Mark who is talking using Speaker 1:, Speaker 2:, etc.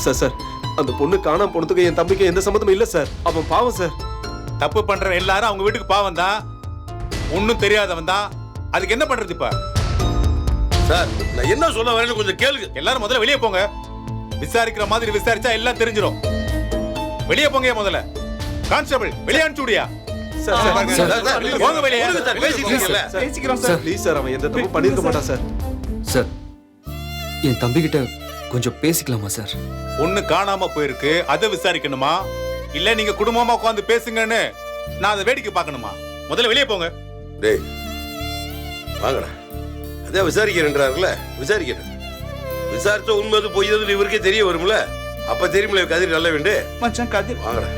Speaker 1: Sir sir அந்த பொண்ணு காணாம போனதுக்கு என் தம்பிக்கு எந்த சம்மந்தமும் இல்ல சார். அவன் பாவம் சார்.
Speaker 2: தப்பு பண்ற எல்லாரும் அவங்க வீட்டுக்கு பாவம் தான், ஒன்னும் தெரியாதவன் தான். அதுக்கு என்ன பண்றது இப்ப?
Speaker 3: சார் நான் என்ன சொல்ல வரேன்னு கொஞ்சம் கேளுங்க.
Speaker 2: எல்லாரும் முதல்ல வெளியே போங்க. விசாரிக்கிற மாதிரி விசாரிச்சா எல்லாம் தெரிஞ்சிடும். வெளியே போங்க முதல்ல. கான்ஸ்டபிள் வெளியே அனுப்பிச்சுடியா? போங்க வெளியே.
Speaker 1: பேசிக்கிறோம் சார். ப்ளீஸ் சார், அவன் எந்த தப்பு பண்ணிருக்க மாட்டான் சார்.
Speaker 4: சார் என் தம்பி கிட்ட கொஞ்சம் பேசிக்கலாமா சார்?
Speaker 2: ஒண்ணு காணாம போயிருக்கு, அதை விசாரிக்கணுமா இல்ல நீங்க குடும்பமா உட்கார்ந்து பேசுங்கன்னு நான் அதை வேடிக்கை பார்க்கணுமா? முதல்ல வெளியே போங்க.
Speaker 3: டேய் வாங்கடா. அதே விசாரிக்கிறேன்றாருல, விசாரிக்கிறேன். விசாரிச்ச உண்மை பொய்யதுன்னு இவருக்கே தெரிய வரும்ல, அப்ப தெரியுமில்ல கதிர் நல்ல வேண்டு.
Speaker 5: மச்சான் கதிர்
Speaker 3: வாங்கடா.